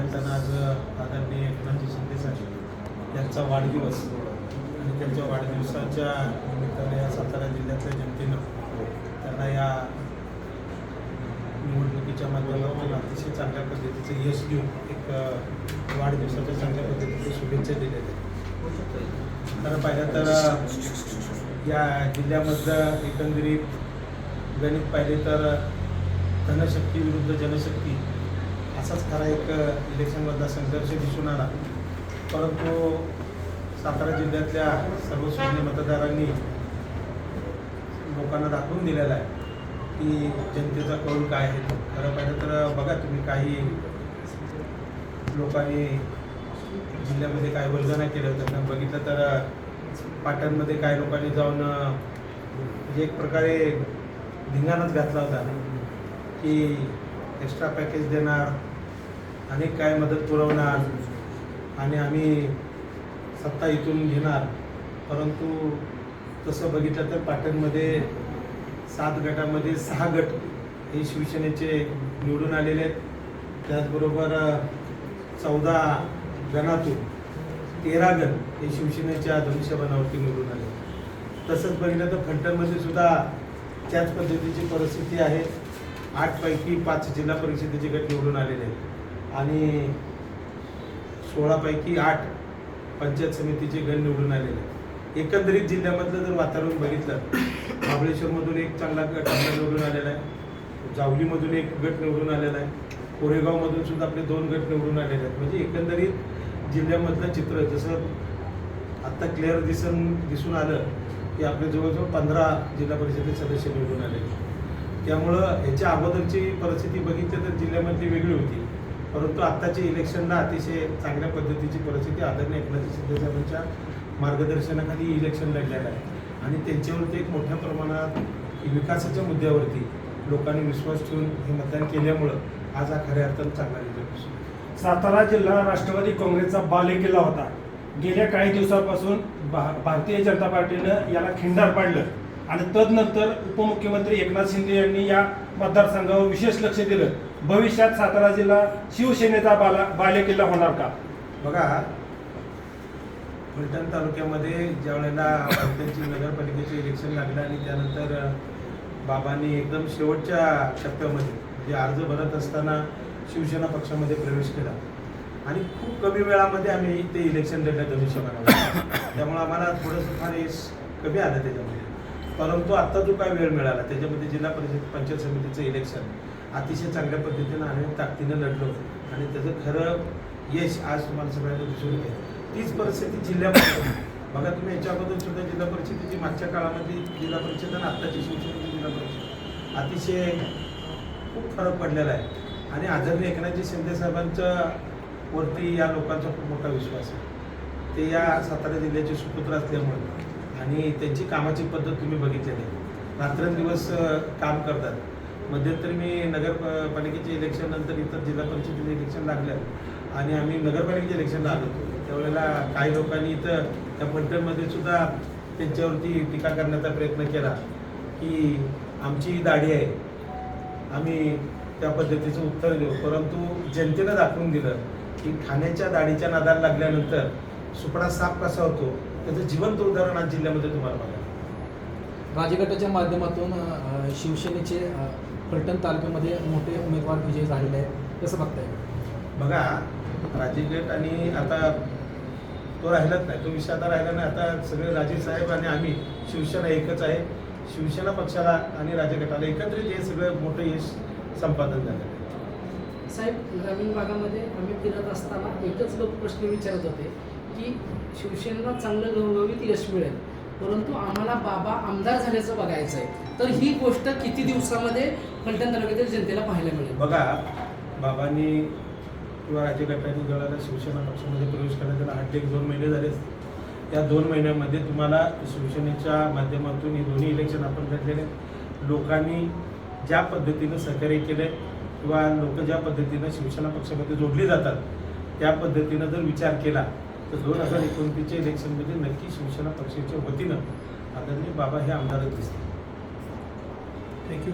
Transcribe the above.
निमित्तानं आज आदरणीय एकनाथजी शिंदे साहेब यांचा वाढदिवस आणि त्यांच्या वाढदिवसाच्या निमित्ताने या सातारा जिल्ह्यातल्या जनतेनं त्यांना या निवडणुकीच्या माध्यमातून अतिशय चांगल्या पद्धतीचं यश देऊन एक वाढदिवसाच्या चांगल्या पद्धतीचे शुभेच्छा दिलेल्या आहेत. खरं पाहिलं तर या जिल्ह्यामधलं एकंदरीत गणित पाहिले तर धनशक्ती विरुद्ध जनशक्ती असाच खरा एक इलेक्शनमधला संघर्ष दिसून आला. परंतु सातारा जिल्ह्यातल्या सर्वसामान्य मतदारांनी लोकांना दाखवून दिलेला आहे की जनतेचा कौल काय आहे. खरं पाहिलं तर बघा तुम्ही, काही लोकांनी जिल्ह्यामध्ये काय वल्गना केलं त्यांना बघितलं तर पाटणमध्ये काही लोकांनी जाऊन म्हणजे एक प्रकारे धिंगाणाच घातला होता की एक्स्ट्रा पॅकेज देणार, अनेक काय मदत पुरवणार आणि आम्ही सत्ता इथून घेणार. परंतु तसं बघितलं तर पाटणमध्ये 7 गटामध्ये 6 गट हे शिवसेनेचे निवडून आलेले आहेत. त्याचबरोबर 14 गणातून 13 गण हे शिवसेनेच्या धनुष्यबाणावरती निवडून आले. तसंच बघितलं तर फलटणमध्ये सुद्धा त्याच पद्धतीची परिस्थिती आहे. 8 पैकी 5 जिल्हा परिषदेचे गट निवडून आलेले आहेत आणि 16 पैकी 8 पंचायत समितीचे गण निवडून आलेले आहेत. एकंदरीत जिल्ह्यामधलं जर वातावरण बघितलं, महाबळेश्वरमधून एक चांगला गट निवडून आलेला आहे, जावलीमधून एक गट निवडून आलेला आहे, कोरेगावमधून सुद्धा आपले 2 गट निवडून आलेले आहेत. म्हणजे एकंदरीत जिल्ह्यामधलं चित्र जसं आत्ता क्लिअर दिसून आलं की आपले जवळजवळ 15 जिल्हा परिषदेचे सदस्य निवडून आले. त्यामुळं ह्याच्या अगोदरची परिस्थिती बघितली तर जिल्ह्यामधली वेगळी होती. परंतु आत्ताच्या इलेक्शनला अतिशय चांगल्या पद्धतीची परिस्थिती आदरणीय एकनाथजी शिंदे साहेबांच्या मार्गदर्शनाखाली इलेक्शन लढलेलं आहे आणि त्यांच्यावरती एक मोठ्या प्रमाणात विकासाच्या मुद्द्यावरती लोकांनी विश्वास ठेवून हे मतदान केल्यामुळं आज हा खऱ्या अर्थानं चांगला रिझल्ट दिसतो. सातारा जिल्हा राष्ट्रवादी काँग्रेसचा बालेकिल्ला होता. गेल्या काही दिवसांपासून भारतीय जनता पार्टीनं याला खिंडार पाडलं आणि तदनंतर उपमुख्यमंत्री एकनाथ शिंदे यांनी या मतदारसंघावर विशेष लक्ष दिलं. भविष्यात सातारा जिल्हा शिवसेनेचा बालेकिल्ला होणार का? बघा, फलटण तालुक्यामध्ये ज्या वेळेला फलटणची नगरपालिकेचे इलेक्शन लागलं आणि त्यानंतर बाबांनी एकदम शेवटच्या टप्प्यामध्ये म्हणजे अर्ज भरत असताना शिवसेना पक्षामध्ये प्रवेश केला आणि खूप कमी वेळामध्ये आम्ही ते इलेक्शन लढलं धनुष्यबाणावर. त्यामुळे आम्हाला थोडंसं फार यश कमी आलं त्याच्यामध्ये. परंतु आत्ता जो काय वेळ मिळाला त्याच्यामध्ये जिल्हा परिषद पंचायत समितीचं इलेक्शन अतिशय चांगल्या पद्धतीनं आणि ताकदीनं लढलो आणि त्याचं खरं यश आज तुम्हाला सगळ्यांना दिसून येते. तीच परिस्थिती जिल्ह्यामध्ये बघा तुम्ही. याच्या अगोदर सुद्धा जिल्हा परिषदेची मागच्या काळामध्ये जिल्हा परिषद आणि आत्ताची शिवसेनेची जिल्हा परिषद अतिशय खूप फरक पडलेला आहे आणि आदरणीय एकनाथजी शिंदे साहेबांच्या वरती या लोकांचा खूप मोठा विश्वास आहे. ते या सातारा जिल्ह्याचे सुपुत्र असल्यामुळे आणि त्यांची कामाची पद्धत तुम्ही बघितलेली आहे. रात्रंदिवस काम करतात. मध्यंतरी मी नगरपालिकेचे इलेक्शन नंतर इतर जिल्हा परिषदेचे इलेक्शन लागलं आणि आम्ही नगरपालिकेच्या इलेक्शनला आलो. त्यावेळेला काही लोकांनी इथं त्या फलटणमध्ये सुद्धा त्यांच्यावरती टीका करण्याचा प्रयत्न केला की आमची दाढी आहे, आम्ही त्या पद्धतीचं उत्तर देऊ. परंतु जनतेनं दाखवून दिलं की खाण्याच्या दाढीच्या नादाला लागल्यानंतर सुपडा साफ कसा होतो त्याचं जिवंत उदाहरण आज जिल्ह्यामध्ये तुम्हाला बघा. राजगटाच्या माध्यमातून शिवसेनेचे फलटण तालुक्यामध्ये मोठे उमेदवार विजयी झालेले आहेत, कसं बघताय? बघा, राजगट आणि आता तो राहिलाच नाही, तो विषय आता राहिला नाही. आता सगळे राजे साहेब आणि आम्ही शिवसेना एकच आहे. शिवसेना पक्षाला आणि राजगटाला एकत्रित हे सगळं मोठं यश संपादन झालं. साहेब, ग्रामीण भागामध्ये आम्ही फिरत असताना एकच लोक प्रश्न विचारत होते की शिवसेनेला चांगलं घवघवीत यश मिळेल, परंतु आम्हाला बाबा आमदार झाल्याचं बघायचं आहे. तर ही गोष्ट किती दिवसामध्ये फलटण तालुक्यातील जनतेला पाहायला मिळेल? बघा, बाबांनी किंवा राजगटांनी ज्यावेळेला शिवसेना पक्षामध्ये प्रवेश केला त्याला हट्टे 2 महिने झाले. या 2 महिन्यामध्ये तुम्हाला शिवसेनेच्या माध्यमातून ही दोन्ही इलेक्शन आपण लढलेले. लोकांनी ज्या पद्धतीनं सहकार्य केले किंवा लोक ज्या पद्धतीनं शिवसेना पक्षामध्ये जोडले जातात त्या पद्धतीनं जर विचार केला तर 2029च्या इलेक्शनमध्ये नक्की शिवसेना पक्षाच्या वतीनं आदरणीय बाबा हे आमदारच दिसतील. थँक्यू.